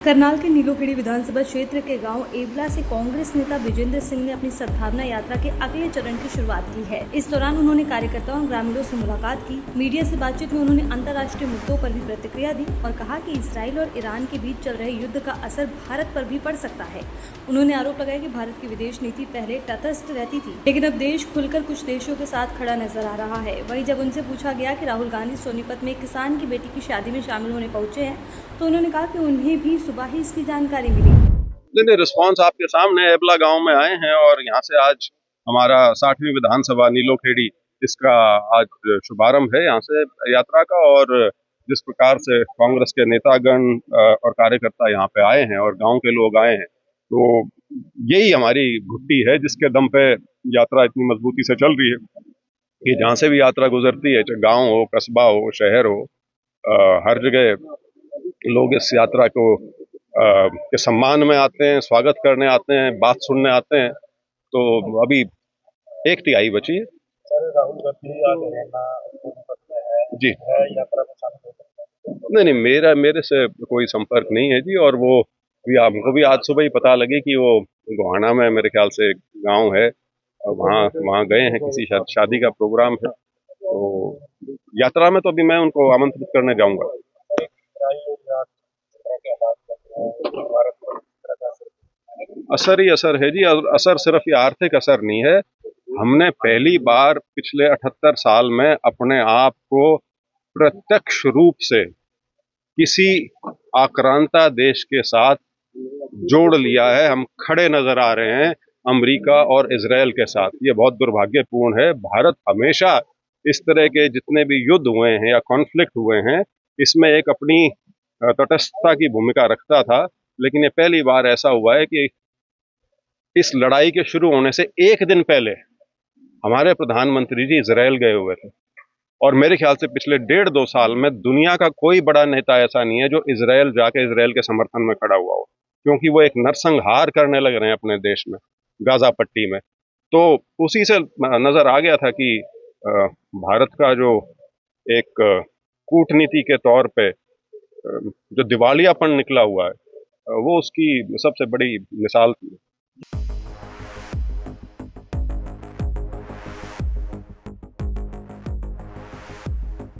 करनाल के नीलोखेड़ी विधानसभा क्षेत्र के गांव एबला से कांग्रेस नेता विजेंद्र सिंह ने अपनी सद्भावना यात्रा के अगले चरण की शुरुआत की है। इस दौरान उन्होंने कार्यकर्ताओं और ग्रामीणों से मुलाकात की। मीडिया से बातचीत में उन्होंने अंतर्राष्ट्रीय मुद्दों पर भी प्रतिक्रिया दी और कहा कि इसराइल और ईरान के बीच चल रहे युद्ध का असर भारत पर भी पड़ सकता है। उन्होंने आरोप लगाया कि भारत की विदेश नीति पहले तटस्थ रहती थी, लेकिन अब देश खुलकर कुछ देशों के साथ खड़ा नजर आ रहा है। वहीं जब उनसे पूछा गया कि राहुल गांधी सोनीपत में एक किसान की बेटी की शादी में शामिल होने पहुंचे हैं, तो उन्होंने कहा कि उन्हें भी सुबह ही इसकी जानकारी मिली। नहीं, रिस्पांस आपके सामने एबला गांव में आए हैं और यहाँ से आज हमारा 60वीं विधानसभा नीलोखेड़ी इसका आज शुभारंभ है यहाँ से यात्रा का। और जिस प्रकार से कांग्रेस के नेतागण और कार्यकर्ता यहाँ पे आए हैं और गांव के लोग आए हैं, तो यही हमारी घुट्टी है जिसके दम पे यात्रा इतनी मजबूती से चल रही है कि जहाँ से भी यात्रा गुजरती है, चाहे गाँव हो, कस्बा हो, शहर हो, हर जगह लोग इस यात्रा को के सम्मान में आते हैं, स्वागत करने आते हैं, बात सुनने आते हैं। तो अभी 1/3 बची है। राहुल गांधी आज हरियाणा सोनीपत में है जी यात्रा में शामिल हो सकते हैं। नहीं, मेरे से कोई संपर्क नहीं है जी। और वो भी हमको भी आज सुबह ही पता लगी कि वो गोहाना में मेरे ख्याल से गांव है, वहाँ गए हैं, किसी शादी का प्रोग्राम है। तो यात्रा में तो अभी मैं उनको आमंत्रित करने जाऊंगा। असर ही असर है जी। असर सिर्फ ये आर्थिक असर नहीं है। हमने पहली बार पिछले 78 साल में अपने आप को प्रत्यक्ष रूप से किसी आक्रांता देश के साथ जोड़ लिया है। हम खड़े नजर आ रहे हैं अमेरिका और इजराइल के साथ। ये बहुत दुर्भाग्यपूर्ण है। भारत हमेशा इस तरह के जितने भी युद्ध हुए हैं या कॉन्फ्लिक्ट हुए हैं, इसमें एक अपनी तटस्थता की भूमिका रखता था। लेकिन ये पहली बार ऐसा हुआ है कि इस लड़ाई के शुरू होने से एक दिन पहले हमारे प्रधानमंत्री जी इजराइल गए हुए थे। और मेरे ख्याल से पिछले 1.5-2 साल में दुनिया का कोई बड़ा नेता ऐसा नहीं है जो इजराइल जाके इजराइल के समर्थन में खड़ा हुआ हो, क्योंकि वो एक नरसंहार करने लग रहे हैं अपने देश में, गाजा पट्टी में। तो उसी से नजर आ गया था कि भारत का जो एक कूटनीति के तौर पे जो दिवालियापन निकला हुआ है, वो उसकी सबसे बड़ी मिसाल थी।